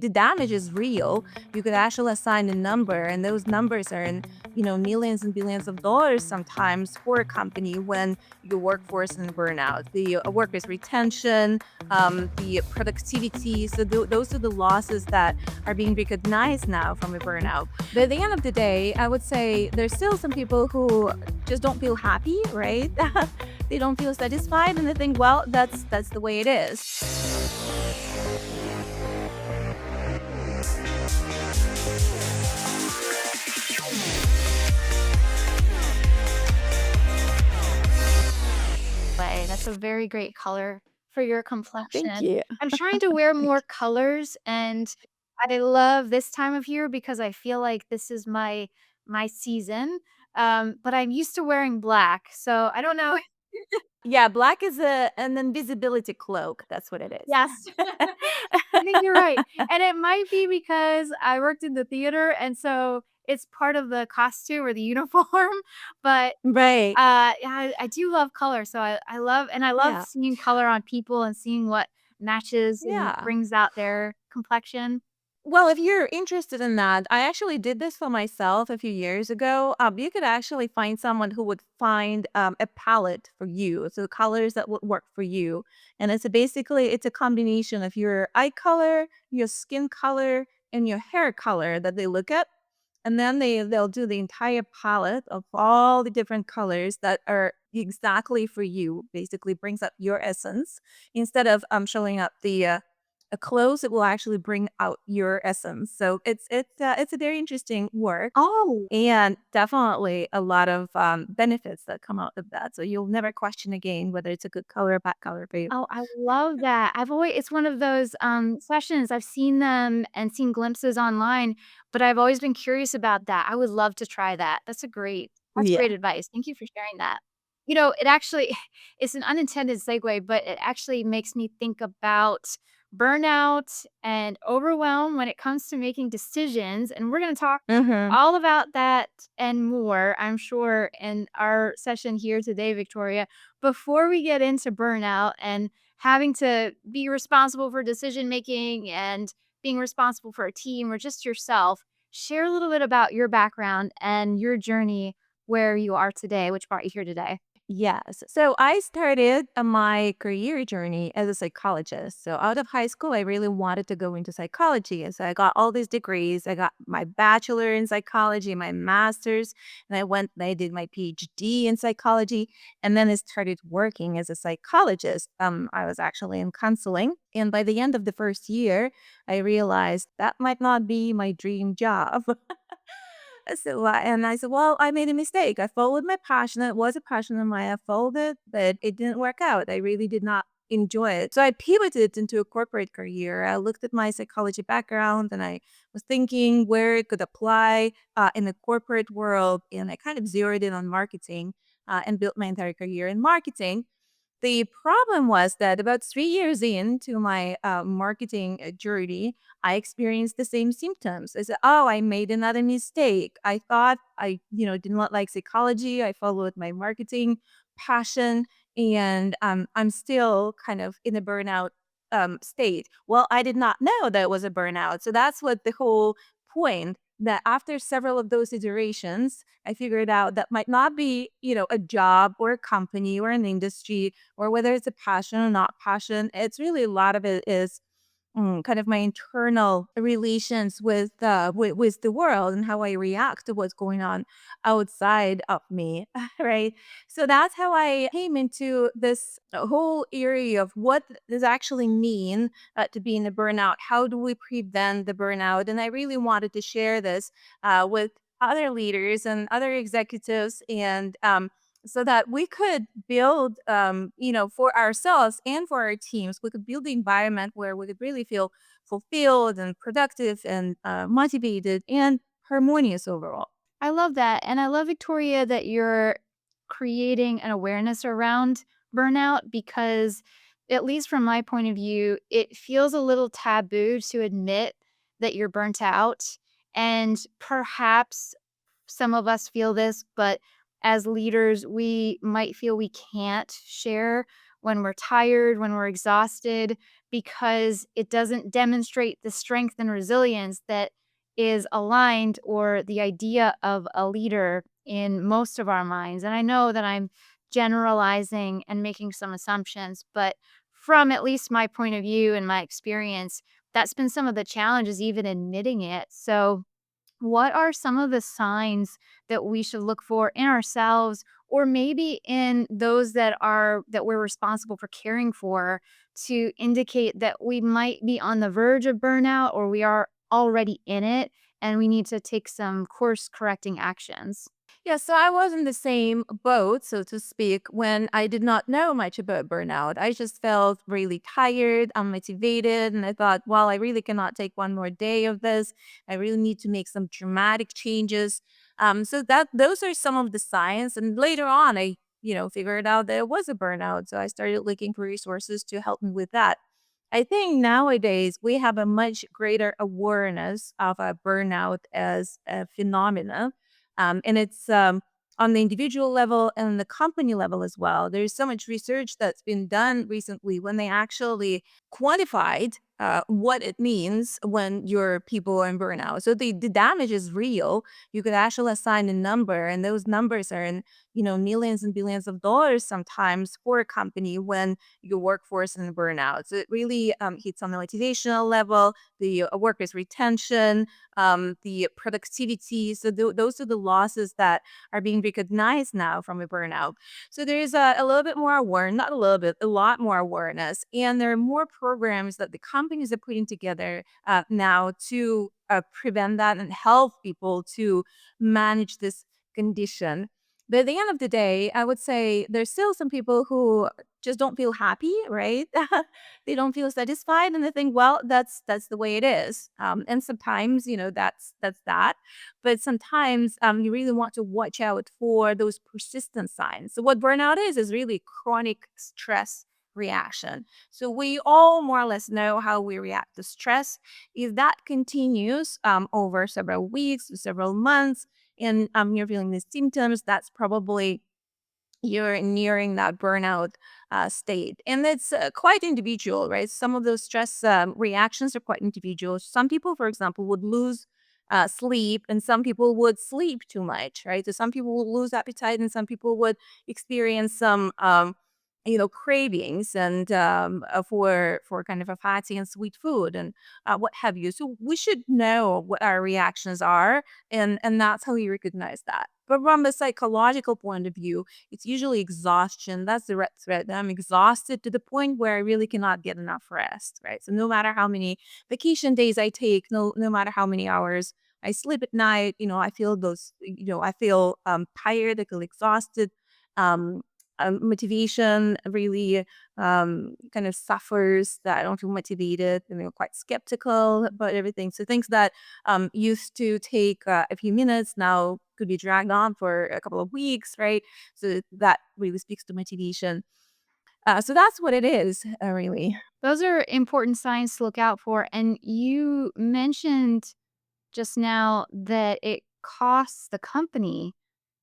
The damage is real. You could actually assign a number, and those numbers are in, millions and billions of dollars sometimes for a company when your workforce is in burnout. The workers' retention, the productivity. So those are the losses that are being recognized now from a burnout. But at the end of the day, I would say there's still some people who just don't feel happy, right? They don't feel satisfied, and they think, well, that's the way it is. Way. That's a very great color for your Thank complexion. you. I'm trying to wear Thank more you. colors, and I love this time of year because I feel like this is my season. But I'm used to wearing black, so I don't know. Yeah, black is an invisibility cloak. That's what it Yes. is. I think you're right. And it might be because I worked in the theater, and so it's part of the costume or the uniform, but Right. yeah, I do love color, so I love Yeah. seeing color on people and seeing what matches and Yeah. brings out their complexion. Well, if you're interested in that, I actually did this for myself a few years ago. You could actually find someone who would find a palette for you, so colors that would work for you. And it's a combination of your eye color, your skin color, and your hair color that they look at, and then they'll do the entire palette of all the different colors that are exactly for you. Basically, brings up your essence instead of showing up the a clothes, it will actually bring out your essence. So it's a very interesting work Oh. and definitely a lot of benefits that come out of that. So you'll never question again whether it's a good color or bad color for you. Oh, I love that. I've always it's one of those, sessions, I've seen them and seen glimpses online, but I've always been curious about that. I would love to try that. That's Yeah. great advice. Thank you for sharing that. It actually it's an unintended segue, but it actually makes me think about burnout and overwhelm when it comes to making decisions, and we're gonna talk Hmm. all about that and more, I'm sure, in our session here today, Victoria. Before we get into burnout and having to be responsible for decision making and being responsible for a team or just yourself, share a little bit about your background and your journey where you are today, which brought you here today. Yes. So I started my career journey as a psychologist. So out of high school, I really wanted to go into psychology. And so I got all these degrees. I got my bachelor in psychology, my master's, and I went and I did my PhD in psychology. And then I started working as a psychologist. I was actually in counseling. And by the end of the first year, I realized that might not be my dream job. And I said, "Well, I made a mistake. I followed my passion. It was a passion of mine. I followed it, but it didn't work out. I really did not enjoy it." So I pivoted into a corporate career. I looked at my psychology background and I was thinking where it could apply in the corporate world. And I kind of zeroed in on marketing and built my entire career in marketing. The problem was that about 3 years into my, marketing, journey, I experienced the same symptoms. I said, "Oh, I made another mistake. I thought I, did not like psychology. I followed my marketing passion, and, I'm still kind of in a burnout, state." Well, I did not know that it was a burnout. So that's what the whole point, that after several of those iterations, I figured out that might not be, a job or a company or an industry or whether it's a passion or not passion. It's really a lot of it is kind of my internal relations with the world and how I react to what's going on outside of me, right? So that's how I came into this whole area of what does actually mean to be in a burnout. How do we prevent the burnout? And I really wanted to share this with other leaders and other executives and so that we could build, for ourselves and for our teams, we could build the environment where we could really feel fulfilled and productive and motivated and harmonious overall. I love that. And I love, Victoria, that you're creating an awareness around burnout because, at least from my point of view, it feels a little taboo to admit that you're burnt out. And perhaps some of us feel this, but as leaders, we might feel we can't share when we're tired, when we're exhausted, because it doesn't demonstrate the strength and resilience that is aligned or the idea of a leader in most of our minds. And I know that I'm generalizing and making some assumptions, but from at least my point of view and my experience, that's been some of the challenges, even admitting it. So, what are some of the signs that we should look for in ourselves or maybe in those that we're responsible for caring for to indicate that we might be on the verge of burnout or we are already in it and we need to take some course correcting actions? Yeah, so I was in the same boat, so to speak, when I did not know much about burnout. I just felt really tired, unmotivated, and I thought, well, I really cannot take one more day of this. I really need to make some dramatic changes. So that those are some of the signs. And later on, I figured out that it was a burnout. So I started looking for resources to help me with that. I think nowadays we have a much greater awareness of a burnout as a phenomena, and it's on the individual level and the company level as well. There's so much research that's been done recently when they actually quantified what it means when your people are in burnout. So the damage is real. You could actually assign a number, and those numbers are in millions and billions of dollars sometimes for a company when your workforce is in burnout. So it really hits on the motivational level, the workers' retention, the productivity. So those are the losses that are being recognized now from a burnout. So there is a little bit more awareness, not a little bit, a lot more awareness. And there are more programs that the companies are putting together now to prevent that and help people to manage this condition. But at the end of the day, I would say there's still some people who just don't feel happy, right? They don't feel satisfied, and they think, well, that's the way it is. And sometimes, that's that. But sometimes, you really want to watch out for those persistent signs. So what burnout is really chronic stress reaction. So we all more or less know how we react to stress. If that continues over several weeks, several months, and you're feeling the symptoms, that's probably you're nearing that burnout state. And it's quite individual, right? Some of those stress reactions are quite individual. Some people, for example, would lose sleep, and some people would sleep too much, right? So some people will lose appetite, and some people would experience some cravings and for kind of a fatty and sweet food and what have you. So we should know what our reactions are, and that's how we recognize that. But from a psychological point of view, it's usually exhaustion. That's the red thread. That I'm exhausted to the point where I really cannot get enough rest, right? So no matter how many vacation days I take, no matter how many hours I sleep at night, I feel I feel tired, I feel exhausted. Um, Motivation really kind of suffers, that I don't feel motivated, and I'm quite skeptical about everything. So things that used to take a few minutes now could be dragged on for a couple of weeks, right? So that really speaks to motivation. So that's what it is, really. Those are important signs to look out for. And you mentioned just now that it costs the company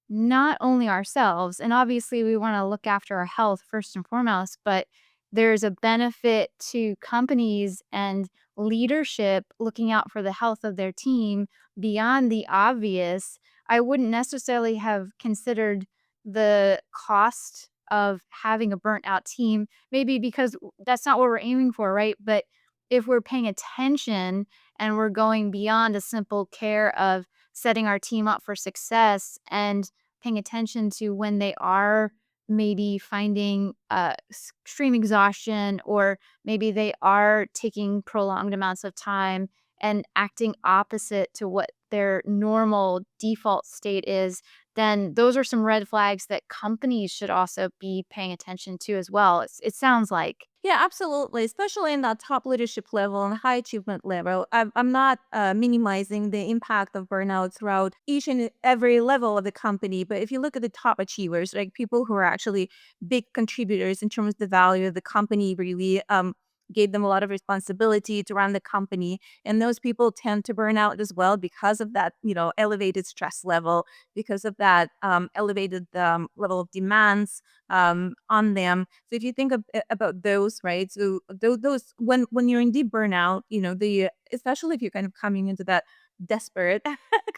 not only ourselves, and obviously we want to look after our health first and foremost, but there's a benefit to companies and leadership looking out for the health of their team beyond the obvious. I wouldn't necessarily have considered the cost of having a burnt out team, maybe because that's not what we're aiming for, right? But if we're paying attention and we're going beyond a simple care of setting our team up for success and paying attention to when they are maybe finding extreme exhaustion, or maybe they are taking prolonged amounts of time and acting opposite to what their normal default state is, then those are some red flags that companies should also be paying attention to as well. It sounds like. Yeah, absolutely. Especially in that top leadership level and high achievement level. I'm not minimizing the impact of burnout throughout each and every level of the company. But if you look at the top achievers, like people who are actually big contributors in terms of the value of the company, really, gave them a lot of responsibility to run the company. And those people tend to burn out as well because of that, elevated stress level, because of that elevated level of demands on them. So if you think about those, right? So those when you're in deep burnout, the especially if you're kind of coming into that desperate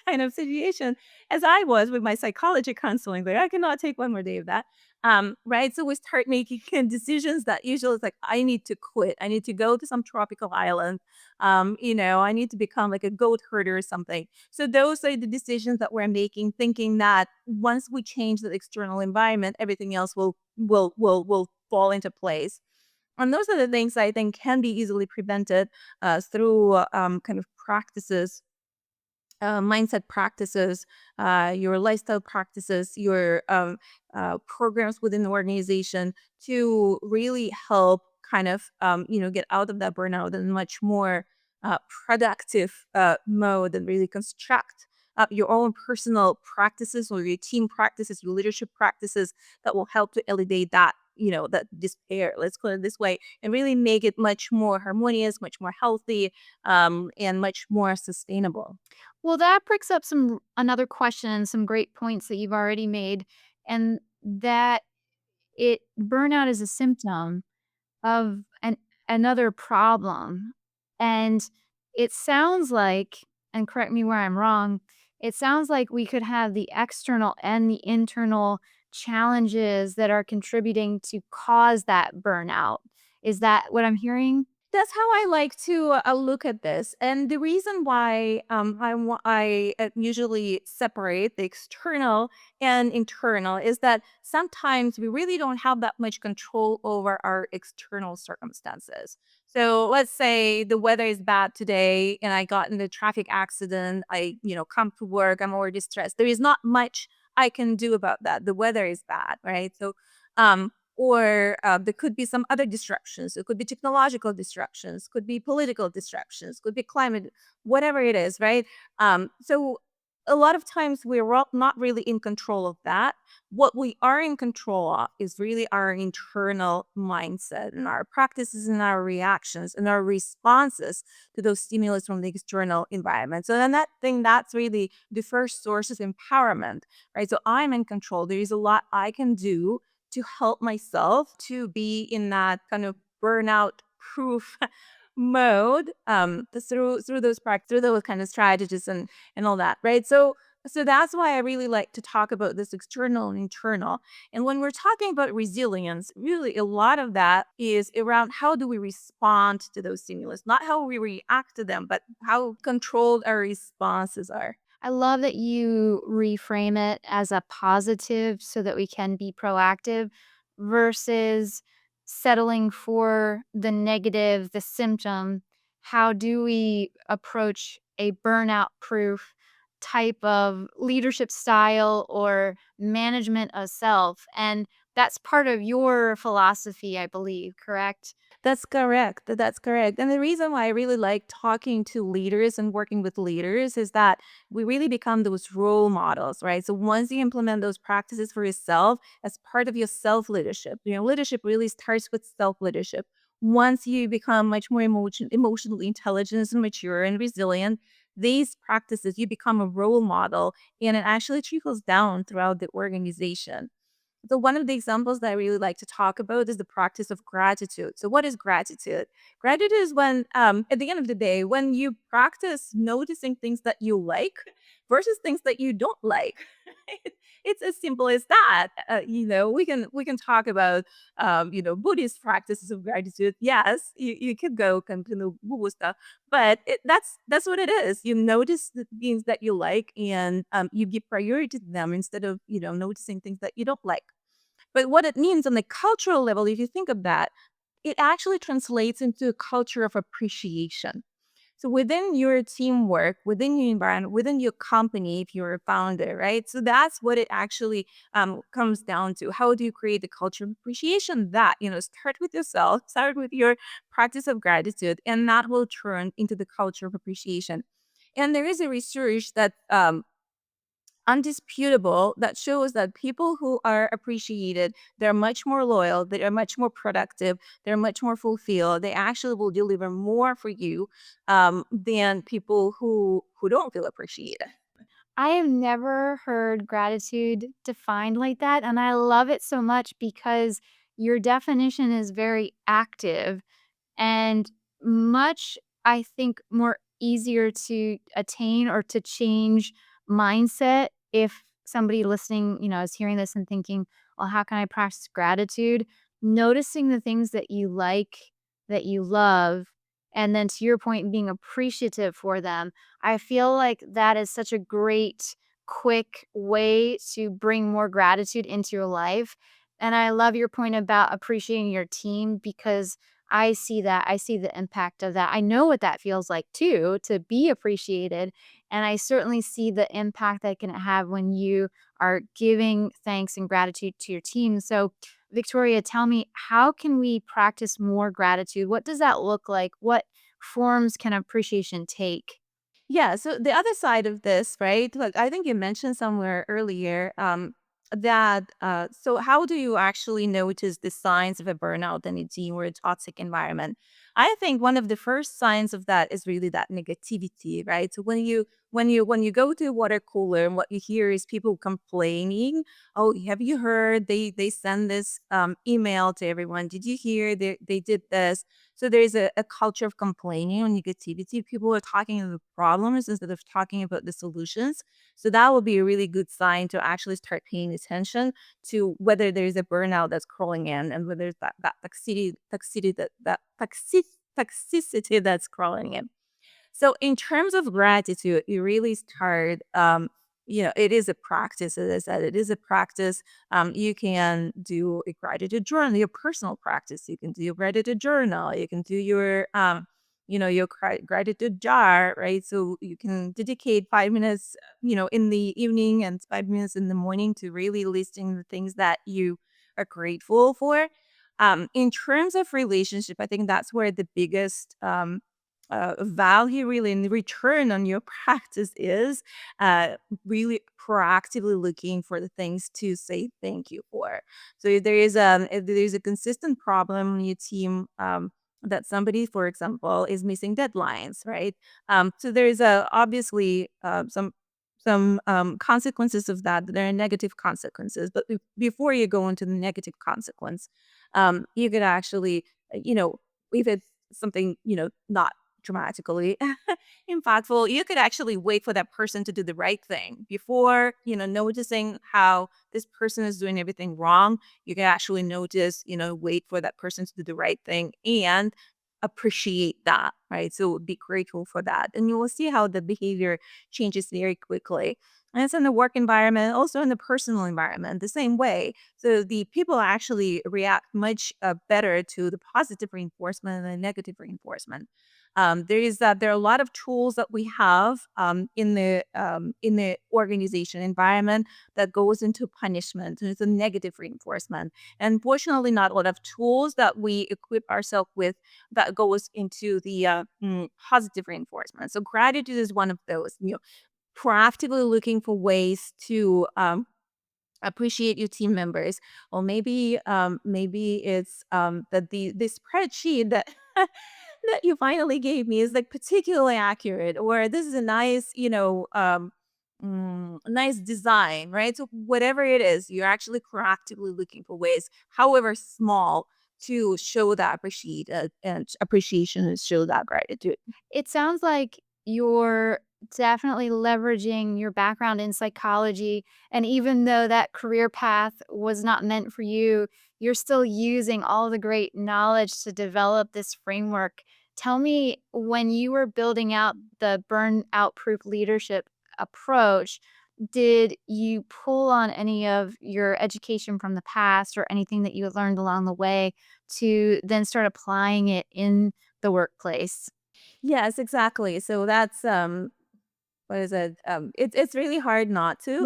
kind of situation, as I was with my psychology counseling, like I cannot take one more day of that. Right. So we start making decisions that usually is like, I need to quit. I need to go to some tropical island. I need to become like a goat herder or something. So those are the decisions that we're making, thinking that once we change the external environment, everything else will fall into place. And those are the things I think can be easily prevented through kind of practices, mindset practices, your lifestyle practices, your programs within the organization to really help kind of get out of that burnout and much more productive mode, and really construct your own personal practices or your team practices, your leadership practices that will help to elevate that, that despair, let's put it this way, and really make it much more harmonious, much more healthy, and much more sustainable. Well, that brings up another question, some great points that you've already made, and that it burnout is a symptom of another problem. And it sounds like, and correct me where I'm wrong, it sounds like we could have the external and the internal challenges that are contributing to cause that burnout. Is that what I'm hearing? That's how I like to look at this, and the reason why I usually separate the external and internal is that sometimes we really don't have that much control over our external circumstances. So let's say the weather is bad today, and I got in a traffic accident. I come to work. I'm already stressed. There is not much I can do about that. The weather is bad, right? So. Or there could be some other disruptions. It could be technological disruptions, could be political disruptions, could be climate, whatever it is, right? So a lot of times we're not really in control of that. What we are in control of is really our internal mindset and our practices and our reactions and our responses to those stimulus from the external environment. So then that's really the first source of empowerment, right? So I'm in control. There is a lot I can do to help myself to be in that kind of burnout proof mode, through those kind of strategies and all that, right? So that's why I really like to talk about this external and internal. And when we're talking about resilience, really a lot of that is around how do we respond to those stimulus, not how we react to them, but how controlled our responses are. I love that you reframe it as a positive so that we can be proactive versus settling for the negative, the symptom. How do we approach a burnout proof type of leadership style or management of self? And that's part of your philosophy, I believe, correct? That's correct. That's correct. And the reason why I really like talking to leaders and working with leaders is that we really become those role models, right? So once you implement those practices for yourself as part of your self leadership, leadership really starts with self leadership. Once you become much more emotionally intelligent and mature and resilient, these practices, you become a role model, and it actually trickles down throughout the organization. So one of the examples that I really like to talk about is the practice of gratitude. So what is gratitude? Gratitude is when, at the end of the day, when you practice noticing things that you like versus things that you don't like. It's as simple as that. We can talk about Buddhist practices of gratitude. Yes, you could go kind of woo stuff, but that's what it is. You notice the things that you like, and you give priority to them instead of noticing things that you don't like. But what it means on the cultural level, if you think of that, it actually translates into a culture of appreciation. So within your teamwork, within your environment, within your company, if you're a founder, right? So that's what it actually comes down to. How do you create a culture of appreciation? That start with yourself, start with your practice of gratitude, and that will turn into the culture of appreciation. And there is a research that undisputable that shows that people who are appreciated, they're much more loyal, they are much more productive, they're much more fulfilled. They actually will deliver more for you than people who don't feel appreciated. I have never heard gratitude defined like that, and I love it so much because your definition is very active and much, I think, more easier to attain or to change mindset if somebody listening, is hearing this and thinking, well, how can I practice gratitude? Noticing the things that you like, that you love, and then to your point, being appreciative for them. I feel like that is such a great, quick way to bring more gratitude into your life. And I love your point about appreciating your team because I see that. I see the impact of that. I know what that feels like too, to be appreciated. And I certainly see the impact that can have when you are giving thanks and gratitude to your team. So, Victoria, tell me, how can we practice more gratitude? What does that look like? What forms can appreciation take? Yeah, so the other side of this, right? Like I think you mentioned somewhere earlier that so how do you actually notice the signs of a burnout in a team or a toxic environment? I think one of the first signs of that is really that negativity, right? So when you go to a water cooler and what you hear is people complaining, oh, have you heard they send this email to everyone? Did you hear they did this? So there's a culture of complaining and negativity. People are talking about the problems instead of talking about the solutions. So that will be a really good sign to actually start paying attention to whether there's a burnout that's crawling in and whether there's that toxicity that's crawling in. So in terms of gratitude, you really start, it is a practice. As I said, it is a practice. You can do a gratitude journal, your personal practice. You can do your gratitude journal. You can do your, your gratitude jar, right? So you can dedicate 5 minutes, in the evening and 5 minutes in the morning to really listing the things that you are grateful for. In terms of relationship, I think that's where the biggest value really in return on your practice is really proactively looking for the things to say thank you for. So if there's a consistent problem in your team, that somebody, for example, is missing deadlines, right? So there's obviously some consequences of that. There are negative consequences, but before you go into the negative consequence, you could actually, if it's something not dramatically impactful, you could actually wait for that person to do the right thing before, noticing how this person is doing everything wrong. You can actually notice, wait for that person to do the right thing and appreciate that, right? So be grateful for that. And you will see how the behavior changes very quickly. And it's in the work environment, also in the personal environment, the same way. So the people actually react much better to the positive reinforcement and the negative reinforcement. There are a lot of tools that we have in the organization environment that goes into punishment. And it's a negative reinforcement. And fortunately, not a lot of tools that we equip ourselves with that goes into the positive reinforcement. So gratitude is one of those. Proactively looking for ways to appreciate your team members, or maybe it's that the spreadsheet that that you finally gave me is like particularly accurate, or this is a nice nice design, right? So whatever it is, you're actually proactively looking for ways, however small, to show that appreciation and show that gratitude. It sounds like you're definitely leveraging your background in psychology. And even though that career path was not meant for you, you're still using all the great knowledge to develop this framework. Tell me, when you were building out the burnout proof leadership approach, did you pull on any of your education from the past or anything that you had learned along the way to then start applying it in the workplace? Yes, exactly. So what is it? It's really hard not to.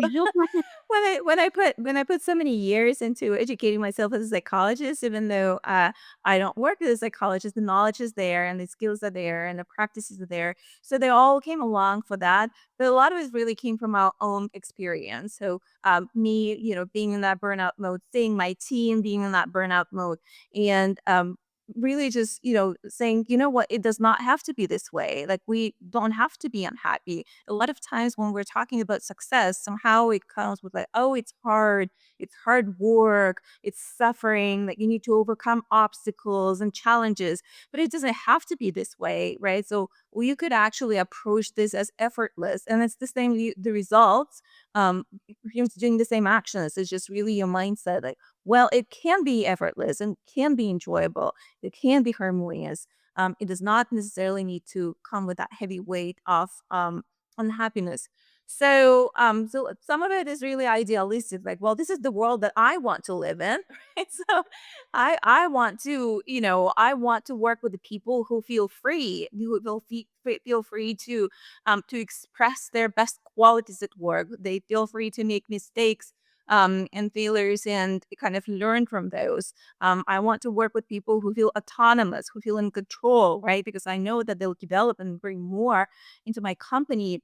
When I put so many years into educating myself as a psychologist, even though I don't work as a psychologist, the knowledge is there and the skills are there and the practices are there. So they all came along for that. But a lot of it really came from our own experience. So me, being in that burnout mode, seeing my team being in that burnout mode, and really just saying, you know what, it does not have to be this way. Like, we don't have to be unhappy. A lot of times when we're talking about success, somehow it comes with like, oh, it's hard work, it's suffering, that you need to overcome obstacles and challenges. But it doesn't have to be this way, right? So you could actually approach this as effortless, and it's the same. The results, you're doing the same actions. It's just really your mindset. Like, well, it can be effortless and can be enjoyable. It can be harmonious. It does not necessarily need to come with that heavy weight of unhappiness. So some of it is really idealistic, like, well, this is the world that I want to live in, right? So, I want to, I want to work with the people who feel free, who feel free to express their best qualities at work. They feel free to make mistakes and failures and kind of learn from those. I want to work with people who feel autonomous, who feel in control, right? Because I know that they'll develop and bring more into my company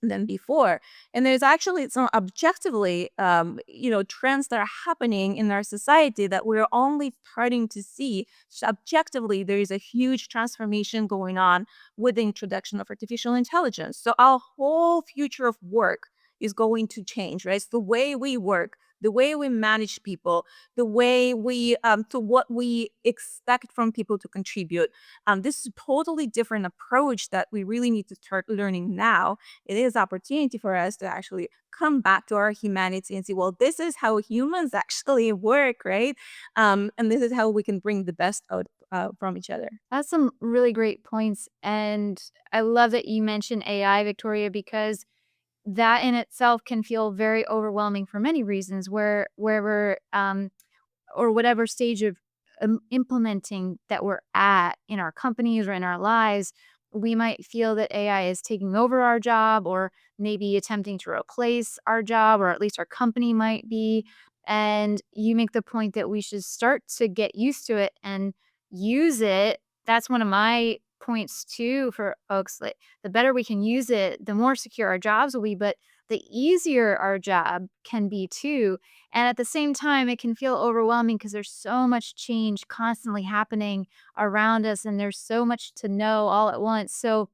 than before. And there's actually some objectively, trends that are happening in our society that we're only starting to see. So objectively, there is a huge transformation going on with the introduction of artificial intelligence. So our whole future of work is going to change, right? It's the way we work, the way we manage people, the way to what we expect from people to contribute. This is a totally different approach that we really need to start learning now. It is opportunity for us to actually come back to our humanity and see, well, this is how humans actually work, right? And this is how we can bring the best out from each other. That's some really great points. And I love that you mentioned AI, Victoria, because that in itself can feel very overwhelming for many reasons where we're or whatever stage of implementing that we're at in our companies or in our lives, we might feel that AI is taking over our job or maybe attempting to replace our job, or at least our company might be. And you make the point that we should start to get used to it and use it. That's one of my points too for folks. Like, the better we can use it, the more secure our jobs will be, but the easier our job can be too. And at the same time, it can feel overwhelming because there's so much change constantly happening around us and there's so much to know all at once. So,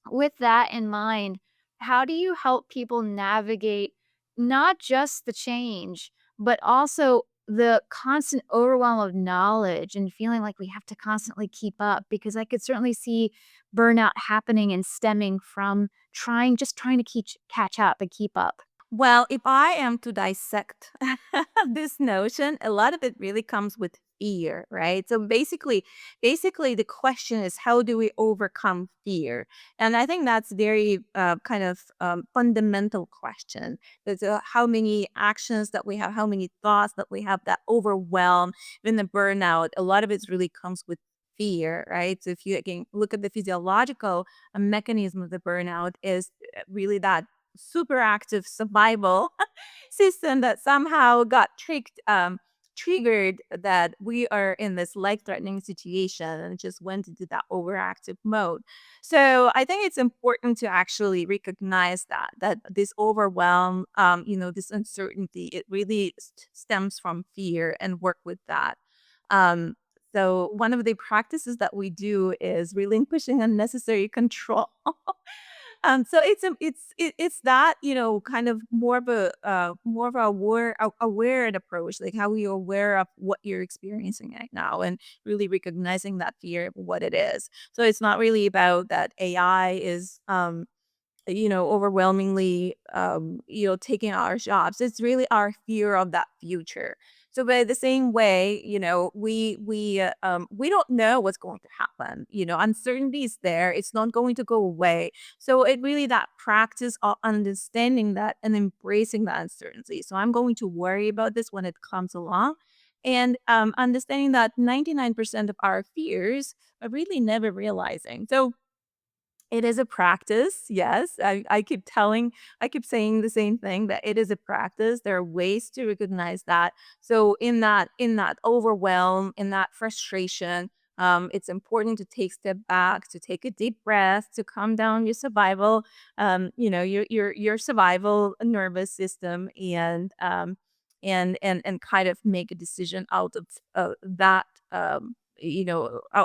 with that in mind, how do you help people navigate not just the change, but also the constant overwhelm of knowledge and feeling like we have to constantly keep up? Because I could certainly see burnout happening and stemming from trying to catch up and keep up. Well, if I am to dissect this notion, a lot of it really comes with fear, right? So basically, the question is, how do we overcome fear? And I think that's very kind of fundamental question. There's how many actions that we have, how many thoughts that we have that overwhelm, even the burnout. A lot of it really comes with fear, right? So if you again look at the physiological mechanism of the burnout, is really that super active survival system that somehow got triggered, that we are in this life-threatening situation and just went into that overactive mode. So I think it's important to actually recognize that this overwhelm, this uncertainty, it really stems from fear, and work with that. Um, so one of the practices that we do is relinquishing unnecessary control. So it's that, kind of more of a aware approach, like how you're aware of what you're experiencing right now, and really recognizing that fear of what it is. So it's not really about that AI is overwhelmingly, taking our jobs. It's really our fear of that future. So by the same way, we don't know what's going to happen. Uncertainty is there. It's not going to go away. So it really that practice of understanding that and embracing that uncertainty. So I'm going to worry about this when it comes along. And understanding that 99% of our fears are really never realizing. So It is a practice, yes. I keep saying the same thing, that it is a practice. There are ways to recognize that. So in that overwhelm, in that frustration, it's important to take step back, to take a deep breath, to calm down your survival, your survival nervous system, and kind of make a decision out of that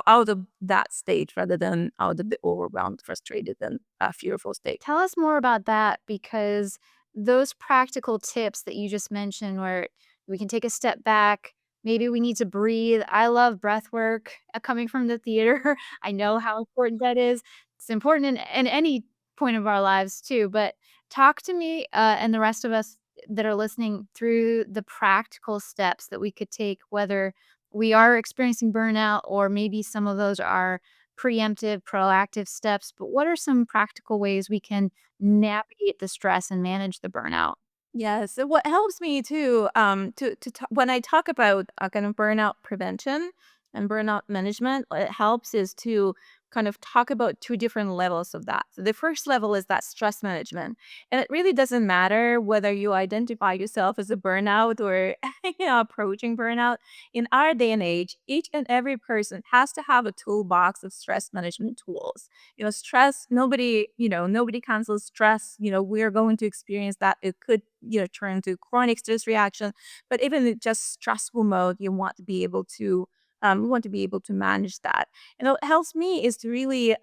out of that state rather than out of the overwhelmed, frustrated, and fearful state. Tell us more about that because those practical tips that you just mentioned, where we can take a step back, maybe we need to breathe. I love breath work coming from the theater. I know how important that is. It's important in any point of our lives too. But talk to me and the rest of us that are listening through the practical steps that we could take, whether we are experiencing burnout or maybe some of those are preemptive, proactive steps, but what are some practical ways we can navigate the stress and manage the burnout? Yeah, so what helps me too, when I talk about kind of burnout prevention and burnout management, what it helps is to kind of talk about two different levels of that. So the first level is that stress management, and it really doesn't matter whether you identify yourself as a burnout or approaching burnout. In our day and age, each and every person has to have a toolbox of stress management tools. Stress, nobody cancels stress. We're going to experience that. It could, turn to chronic stress reaction, but even in just stressful mode, you want to be able to manage that. And what helps me is to really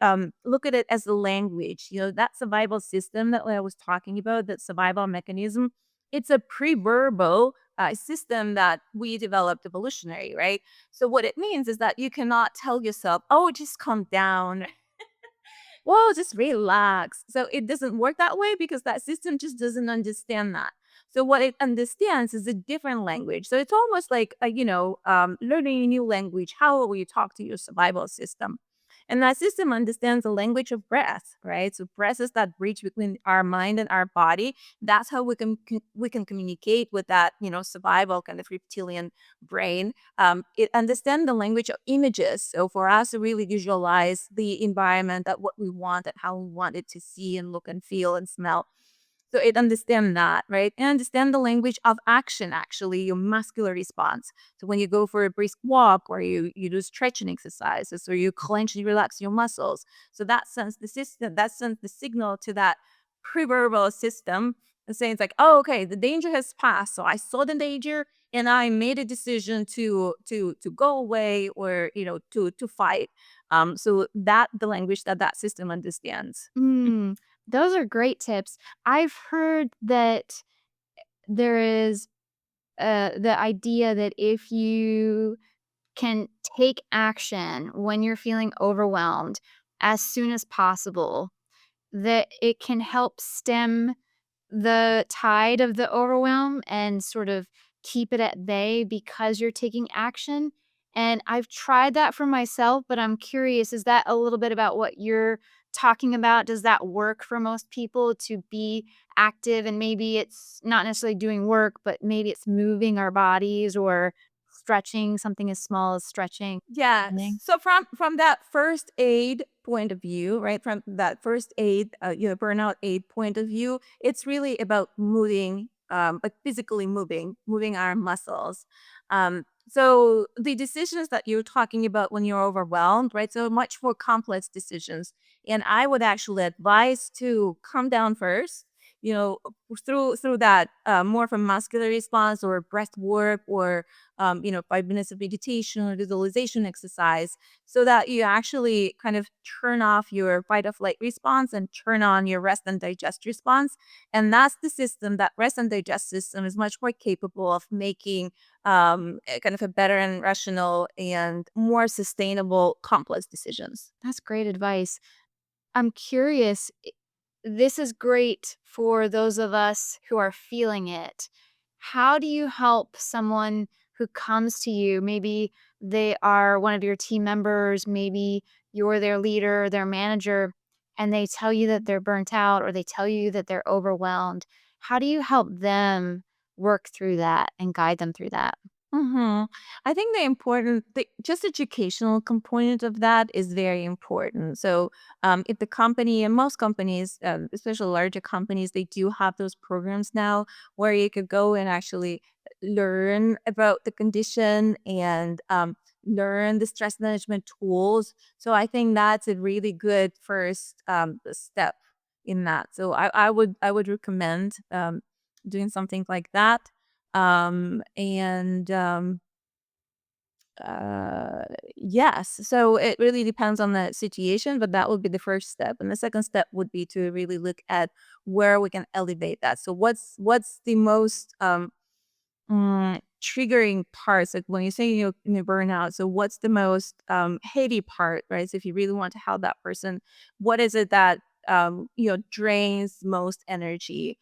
look at it as a language. That survival system that I was talking about, that survival mechanism, it's a pre-verbal system that we developed evolutionary, right? So what it means is that you cannot tell yourself, "Oh, just calm down." Whoa, just relax. So it doesn't work that way because that system just doesn't understand that. So what it understands is a different language. So it's almost like, learning a new language. How will you talk to your survival system? And that system understands the language of breath, right? So breath is that bridge between our mind and our body. That's how we can communicate with that, survival kind of reptilian brain. It understands the language of images. So for us to really visualize the environment, that what we want and how we want it to see and look and feel and smell. So it understand that, right? And understand the language of action, actually, your muscular response. So when you go for a brisk walk or you do stretching exercises or you clench and relax your muscles. So that sends the signal to that preverbal system and saying it's like, oh, okay, the danger has passed. So I saw the danger and I made a decision to go away or to fight. So that the language that system understands. Mm, those are great tips. I've heard that there is the idea that if you can take action when you're feeling overwhelmed as soon as possible, that it can help stem the tide of the overwhelm and sort of keep it at bay because you're taking action. And I've tried that for myself, but I'm curious, is that a little bit about what you're talking about? Does that work for most people to be active? And maybe it's not necessarily doing work, but maybe it's moving our bodies or stretching, something as small as stretching. Yeah. Running. So from that first aid point of view, right? From that first aid, burnout aid point of view, it's really about moving, like physically moving our muscles. So the decisions that you're talking about when you're overwhelmed, right? So much more complex decisions, and I would actually advise to calm down first. You know, through that more of a muscular response or breath work or 5 minutes of meditation or visualization exercise so that you actually kind of turn off your fight or flight response and turn on your rest and digest response. And that's the system, that rest and digest system is much more capable of making a kind of a better and rational and more sustainable complex decisions. That's great advice. I'm curious, this is great for those of us who are feeling it. How do you help someone who comes to you? Maybe they are one of your team members, maybe you're their leader, their manager, and they tell you that they're burnt out or they tell you that they're overwhelmed. How do you help them work through that and guide them through that? Mhm. I think the just educational component of that is very important. So, if the company and most companies, especially larger companies, they do have those programs now where you could go and actually learn about the condition and learn the stress management tools. So, I think that's a really good first step in that. So, I would recommend doing something like that. And uh yes, so it really depends on the situation, but that would be the first step, and the second step would be to really look at where we can elevate that. So what's the most triggering parts, like when you say you burnout, so what's the most heady part, right? So if you really want to help that person, what is it that drains most energy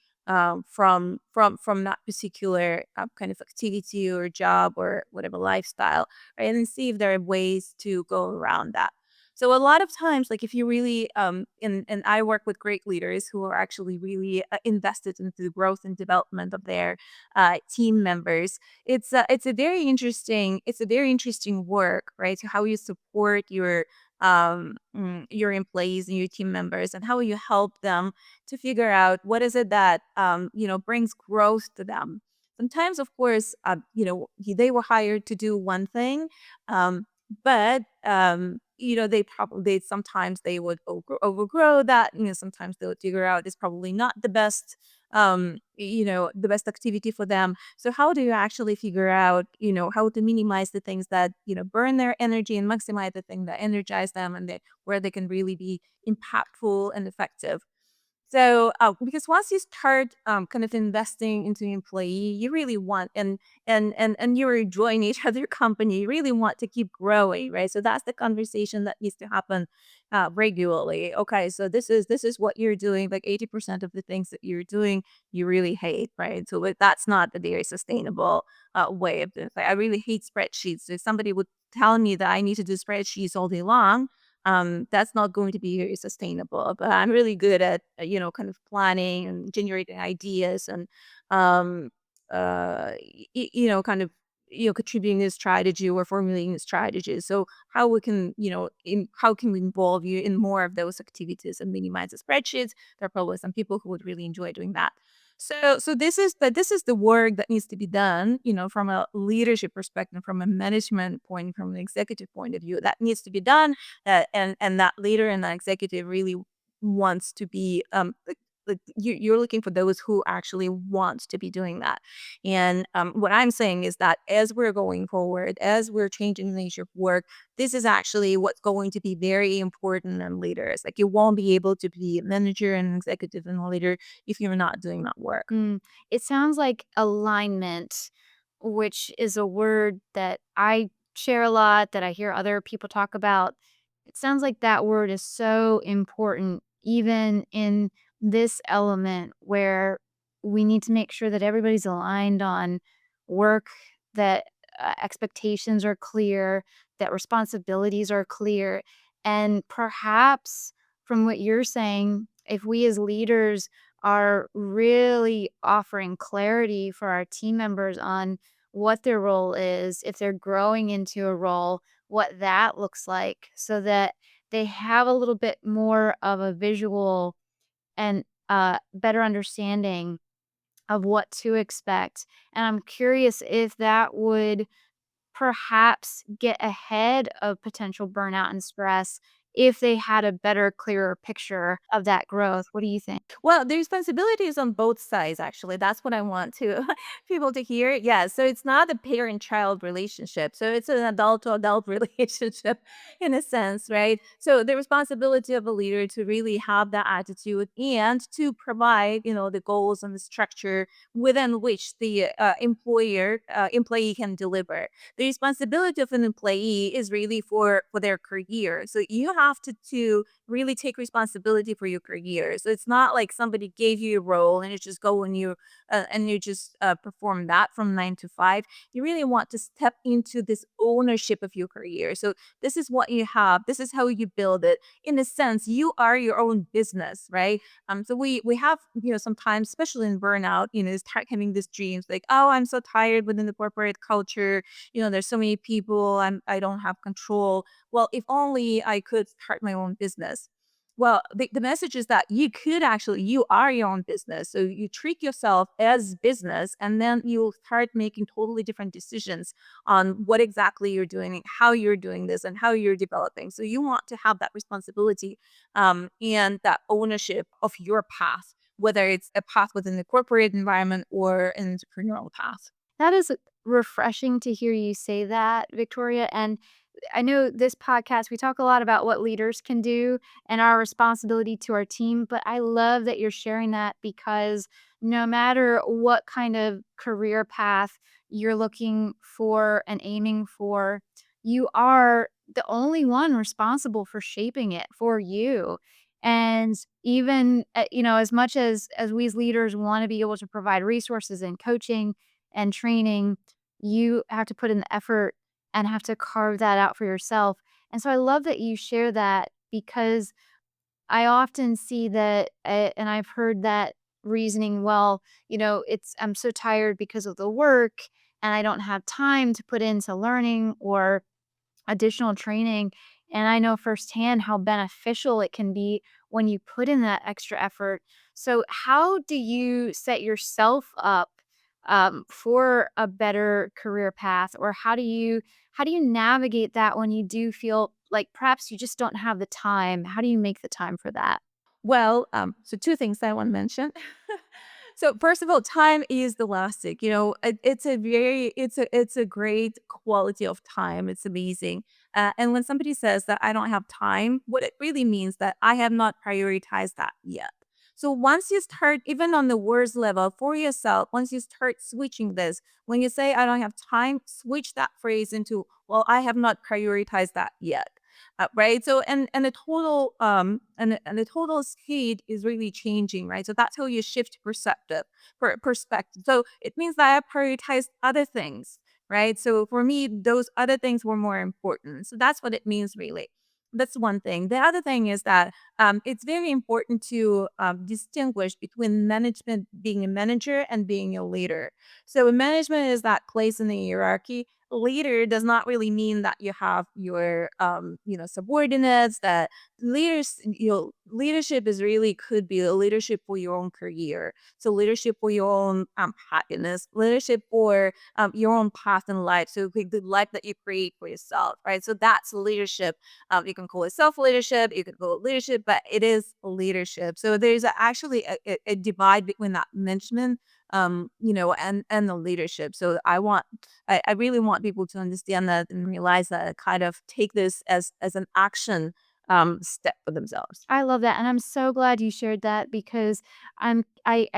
from that particular kind of activity or job or whatever lifestyle, right? And then see if there are ways to go around that. So a lot of times, like if you really and I work with great leaders who are actually really invested into the growth and development of their team members. It's a very interesting work, right? So how you support your employees and your team members, and how you help them to figure out what is it that brings growth to them. Sometimes, of course, they were hired to do one thing, but they sometimes they would overgrow that. Sometimes they would figure out it's probably not the best activity for them. So how do you actually figure out, how to minimize the things that, burn their energy and maximize the thing that energize them and where they can really be impactful and effective? So, because once you start kind of investing into the employee, you really want and you're enjoying each other company, you really want to keep growing, right? So that's the conversation that needs to happen regularly. Okay, so this is what you're doing. Like 80% of the things that you're doing, you really hate, right? So that's not a very sustainable way of doing it. Like, I really hate spreadsheets. So if somebody would tell me that I need to do spreadsheets all day long, that's not going to be very sustainable. But I'm really good at, kind of planning and generating ideas and, kind of, contributing a strategy or formulating a strategy. So how we can, how can we involve you in more of those activities and minimize the spreadsheets? There are probably some people who would really enjoy doing that. So this is the work that needs to be done, from a leadership perspective, from a management point, from an executive point of view. That needs to be done, and that leader and that executive really wants to be you're looking for those who actually want to be doing that. And what I'm saying is that as we're going forward, as we're changing the nature of work, this is actually what's going to be very important in leaders. Like you won't be able to be a manager and executive and a leader if you're not doing that work. Mm, it sounds like alignment, which is a word that I share a lot, that I hear other people talk about. It sounds like that word is so important, even in this element where we need to make sure that everybody's aligned on work, that expectations are clear, that responsibilities are clear. And perhaps from what you're saying, if we as leaders are really offering clarity for our team members on what their role is, if they're growing into a role, what that looks like, so that they have a little bit more of a visual and better understanding of what to expect. And I'm curious if that would perhaps get ahead of potential burnout and stress if they had a better, clearer picture of that growth. What do you think? Well, the responsibility is on both sides, actually. That's what I want to people to hear. Yeah. So it's not a parent-child relationship. So it's an adult-to-adult relationship in a sense, right? So the responsibility of a leader to really have that attitude and to provide, the goals and the structure within which the employee can deliver. The responsibility of an employee is really for their career. So you have to really take responsibility for your career. So it's not like somebody gave you a role and you just go and you just perform that from 9 to 5. You really want to step into this ownership of your career. So this is what you have. This is how you build it. In a sense, you are your own business, right? So we have, sometimes, especially in burnout, start having these dreams like, oh, I'm so tired within the corporate culture. There's so many people. I don't have control. Well, if only I could start my own business. Well, the message is that you are your own business. So you treat yourself as business, and then you'll start making totally different decisions on what exactly you're doing, how you're doing this, and how you're developing. So you want to have that responsibility, and that ownership of your path, whether it's a path within the corporate environment or an entrepreneurial path. That is refreshing to hear you say that, Victoria, and I know this podcast, we talk a lot about what leaders can do and our responsibility to our team, but I love that you're sharing that because no matter what kind of career path you're looking for and aiming for, you are the only one responsible for shaping it for you. And even as much as we as leaders want to be able to provide resources and coaching and training, you have to put in the effort and have to carve that out for yourself. And so I love that you share that because I often see that, and I've heard that reasoning, well, it's I'm so tired because of the work and I don't have time to put into learning or additional training. And I know firsthand how beneficial it can be when you put in that extra effort. So, how do you set yourself up for a better career path, or how do you navigate that when you do feel like perhaps you just don't have the time? How do you make the time for that? Well, so two things I want to mention. So first of all, time is elastic. It's a great quality of time. It's amazing. And when somebody says that I don't have time, what it really means that I have not prioritized that yet. So once you start, even on the worst level for yourself, once you start switching this, when you say I don't have time, switch that phrase into, well, I have not prioritized that yet. Right. So and the total and the total state is really changing, right? So that's how you shift perspective. So it means that I prioritize other things, right? So for me, those other things were more important. So that's what it means, really. That's one thing. The other thing is that it's very important to distinguish between management, being a manager, and being a leader. So management is that place in the hierarchy. Leader does not really mean that you have your subordinates. That leadership is really could be a leadership for your own career. So leadership for your own happiness, leadership for your own path in life. So the life that you create for yourself, right? So that's leadership. You can call it self leadership, you could call it leadership, but it is leadership. So there's actually a divide between that management, and the leadership. So I really want people to understand that and realize that, kind of take this as an action step for themselves. I love that, and I'm so glad you shared that because I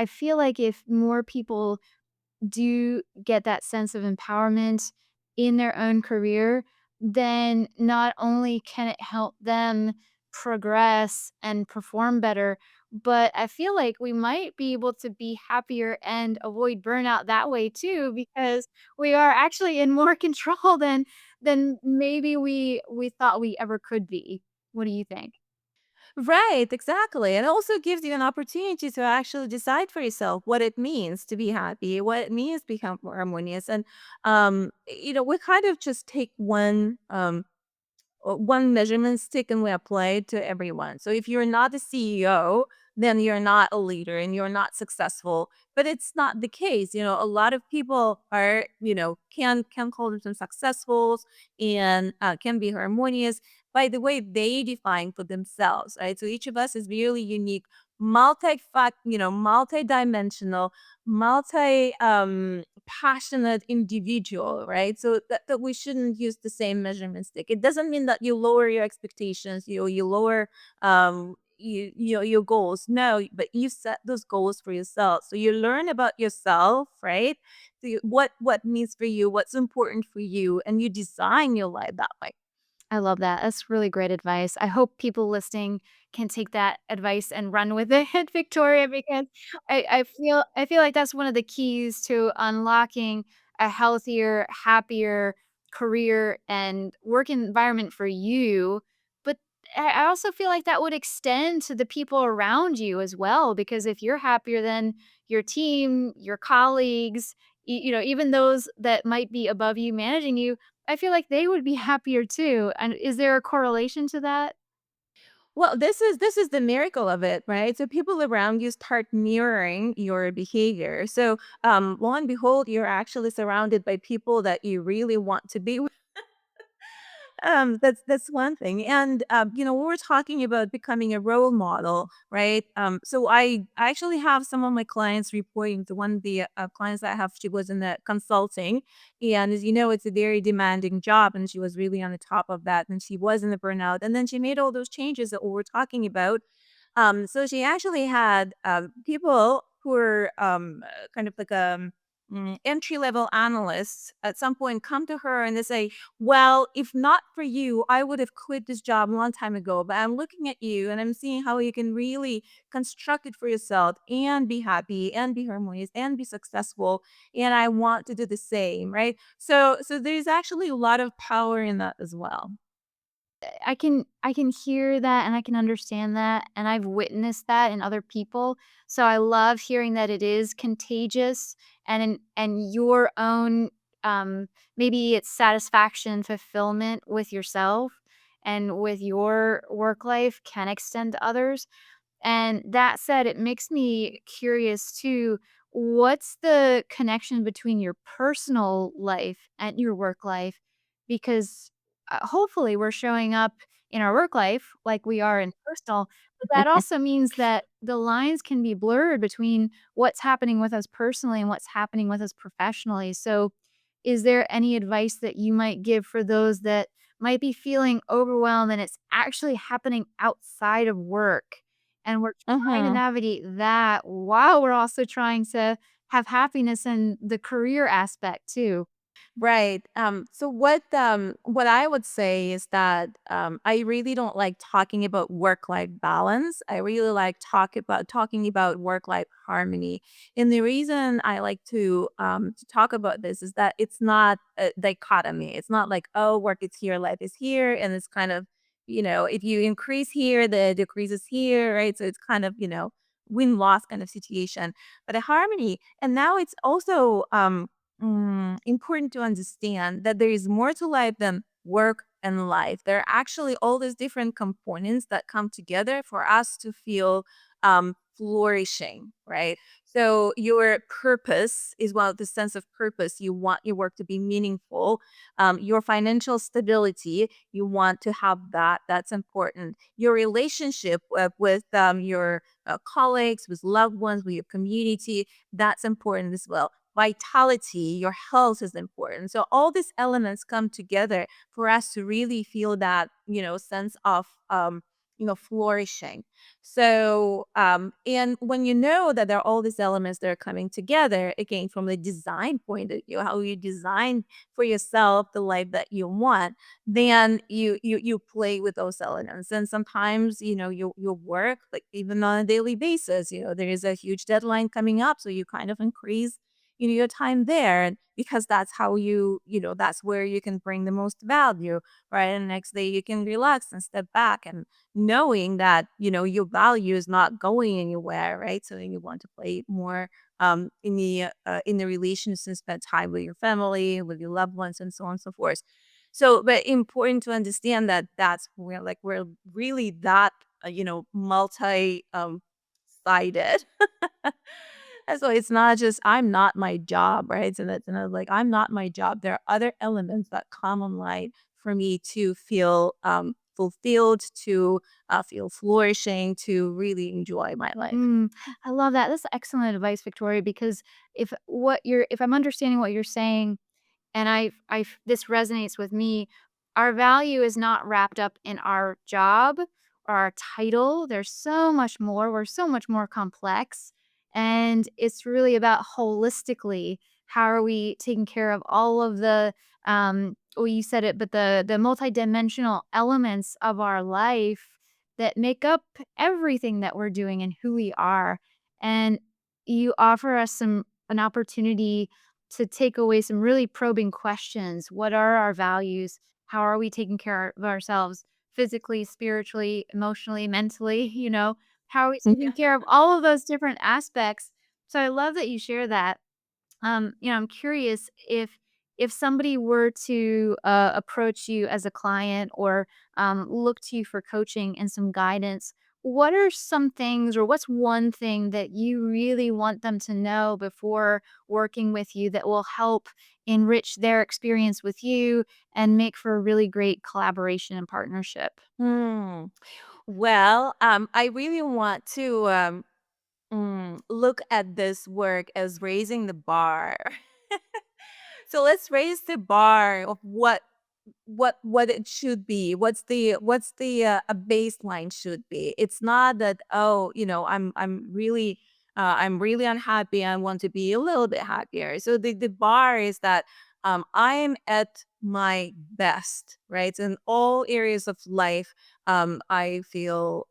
feel like if more people do get that sense of empowerment in their own career, then not only can it help them progress and perform better, but I feel like we might be able to be happier and avoid burnout that way too, because we are actually in more control than maybe we thought we ever could be. What do you think? Right, exactly. And it also gives you an opportunity to actually decide for yourself what it means to be happy, what it means to become more harmonious. And we kind of just take one measurement stick and we apply it to everyone. So if you're not a CEO, then you're not a leader and you're not successful. But it's not the case. A lot of people are, can call themselves successful and can be harmonious by the way they define for themselves, right? So each of us is really unique, multi-dimensional, multi passionate individual, right? So that we shouldn't use the same measurement stick. It doesn't mean that you lower your expectations, you lower your goals. No, but you set those goals for yourself. So you learn about yourself, right? So what means for you, what's important for you, and you design your life that way. I love that. That's really great advice. I hope people listening can take that advice and run with it, Victoria, because I feel like that's one of the keys to unlocking a healthier, happier career and work environment for you, but I also feel like that would extend to the people around you as well, because if you're happier, then your team, your colleagues, even those that might be above you managing you, I feel like they would be happier too. And is there a correlation to that? Well, this is the miracle of it, right? So people around you start mirroring your behavior. So lo and behold, you're actually surrounded by people that you really want to be. That's one thing, and when we're talking about becoming a role model, right? So I actually have some of my clients reporting to one of the clients that I have. She was in the consulting, and as you know, it's a very demanding job, and she was really on the top of that, and she was in the burnout, and then she made all those changes that we were talking about. So she actually had people who were kind of like entry level analysts at some point come to her and they say, well, if not for you, I would have quit this job a long time ago. But I'm looking at you and I'm seeing how you can really construct it for yourself and be happy and be harmonious and be successful. And I want to do the same, right? So there's actually a lot of power in that as well. I can hear that and I can understand that, and I've witnessed that in other people. So I love hearing that it is contagious, and your own, maybe it's satisfaction, fulfillment with yourself and with your work life can extend to others. And that said, it makes me curious too. What's the connection between your personal life and your work life? Because hopefully we're showing up in our work life like we are in personal, but that also means that the lines can be blurred between what's happening with us personally and what's happening with us professionally. So, is there any advice that you might give for those that might be feeling overwhelmed and it's actually happening outside of work? And we're trying to Mhm. navigate that while we're also trying to have happiness in the career aspect too. Right. So what I would say is that I really don't like talking about work-life balance. I really like talking about work-life harmony. And the reason I like to talk about this is that it's not a dichotomy. It's not like, oh, work is here, life is here, and it's kind of, if you increase here, the decrease is here, right? So it's kind of, win-loss kind of situation. But a harmony, and now it's also important to understand that there is more to life than work and life. There are actually all these different components that come together for us to feel flourishing, right? So your purpose is, well, the sense of purpose. You want your work to be meaningful. Your financial stability, you want to have that. That's important. Your relationship with your colleagues, with loved ones, with your community, that's important as well. Vitality, your health is important. So all these elements come together for us to really feel that, sense of flourishing. So and when you know that there are all these elements that are coming together, again, from the design point of view, how you design for yourself the life that you want, then you play with those elements. And sometimes, you work like even on a daily basis, there is a huge deadline coming up. So you kind of increase your time there, and because that's how that's where you can bring the most value, right? And the next day you can relax and step back and knowing that your value is not going anywhere, right? So you want to play more in the relationship, spend time with your family, with your loved ones, and so on and so forth. So but important to understand that that's where, like, we're really that multi sided. And so it's not just I'm not my job, right? So that's another, like, I'm not my job. There are other elements that come online for me to feel fulfilled, to feel flourishing, to really enjoy my life. Mm, I love that. That's excellent advice, Victoria, because if I'm understanding what you're saying, and I this resonates with me. Our value is not wrapped up in our job or our title. There's so much more. We're so much more complex. And it's really about holistically how are we taking care of all of the well, you said it, but the multidimensional elements of our life that make up everything that we're doing and who we are. And you offer us an opportunity to take away some really probing questions. What are our values? How are we taking care of ourselves physically, spiritually, emotionally, mentally? How are we taking Yeah. care of all of those different aspects? So I love that you share that. I'm curious if somebody were to approach you as a client or look to you for coaching and some guidance, what are some things or what's one thing that you really want them to know before working with you that will help enrich their experience with you and make for a really great collaboration and partnership? Hmm. Well, I really want to look at this work as raising the bar. So let's raise the bar of what it should be. What's the a baseline should be. It's not that, oh, I'm really unhappy. I want to be a little bit happier. So the bar is that I'm at my best, right? In all areas of life, I feel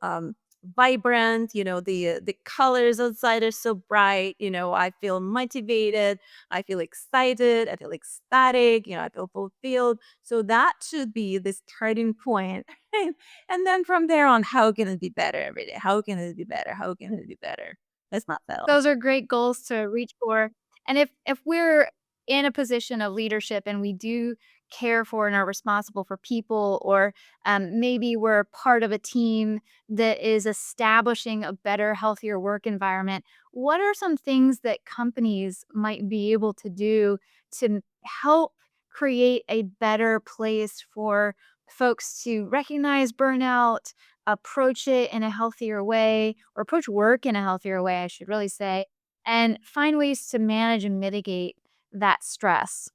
vibrant. The colors outside are so bright. I feel motivated. I feel excited. I feel ecstatic. I feel fulfilled. So that should be the starting point. Right? And then from there on, how can it be better every day? How can it be better? How can it be better? Let's not fail. Those are great goals to reach for. And if we're in a position of leadership and we do care for and are responsible for people, or maybe we're part of a team that is establishing a better, healthier work environment, what are some things that companies might be able to do to help create a better place for folks to recognize burnout, approach it in a healthier way, or approach work in a healthier way, I should really say, and find ways to manage and mitigate that stress?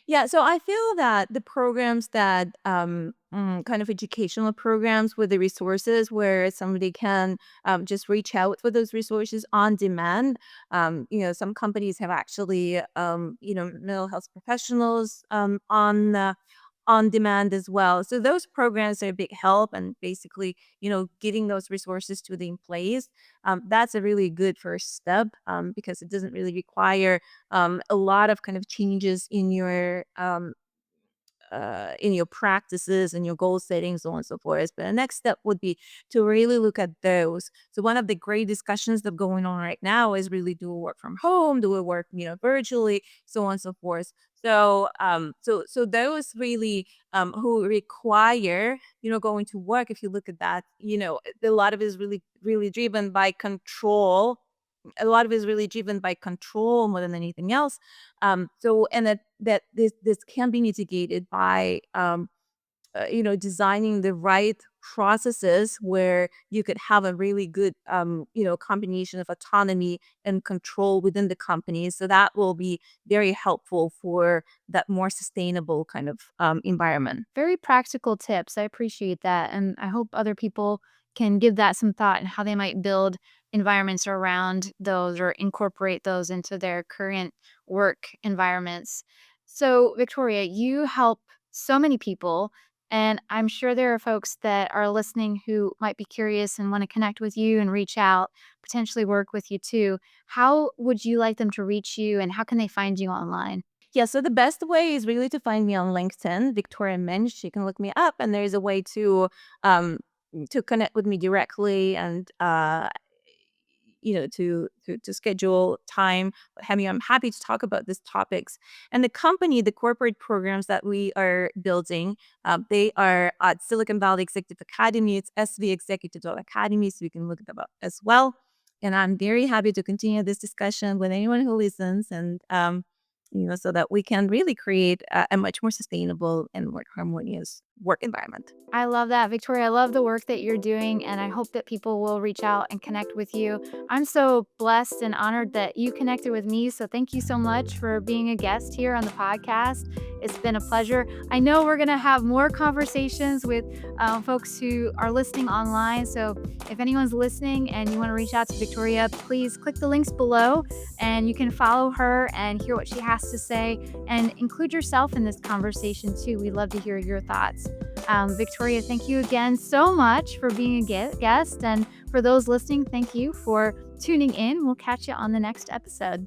Yeah, so I feel that the programs that kind of educational programs with the resources where somebody can just reach out for those resources on demand. Some companies have actually mental health professionals on demand as well. So those programs are a big help, and basically, getting those resources to the employees. That's a really good first step because it doesn't really require a lot of kind of changes in your practices and your goal setting, so on and so forth. But the next step would be to really look at those. So one of the great discussions that are going on right now is really, do we work from home? Do we work, virtually, so on and so forth. So those really who require, going to work. If you look at that, a lot of it is really, really driven by control. A lot of it is really driven by control more than anything else. And that this can be mitigated by designing the right processes where you could have a really good combination of autonomy and control within the company. So that will be very helpful for that more sustainable kind of environment. Very practical tips. I appreciate that. And I hope other people can give that some thought and how they might build environments around those or incorporate those into their current work environments. So, Victoria, you help so many people. And I'm sure there are folks that are listening who might be curious and want to connect with you and reach out, potentially work with you too. How would you like them to reach you and how can they find you online? Yeah, so the best way is really to find me on LinkedIn, Victoria Mensch. You can look me up, and there's a way um, to connect with me directly, and to schedule time. I'm happy to talk about these topics. And the corporate programs that we are building, they are at Silicon Valley Executive Academy. It's svexecutive.academy, so you can look it up as well. And I'm very happy to continue this discussion with anyone who listens, and so that we can really create a much more sustainable and more harmonious work environment. I love that, Victoria. I love the work that you're doing, and I hope that people will reach out and connect with you. I'm so blessed and honored that you connected with me. So, thank you so much for being a guest here on the podcast. It's been a pleasure. I know we're going to have more conversations with folks who are listening online. So, if anyone's listening and you want to reach out to Victoria, please click the links below and you can follow her and hear what she has to say and include yourself in this conversation too. We'd love to hear your thoughts. Victoria, thank you again so much for being a guest. And for those listening, thank you for tuning in. We'll catch you on the next episode.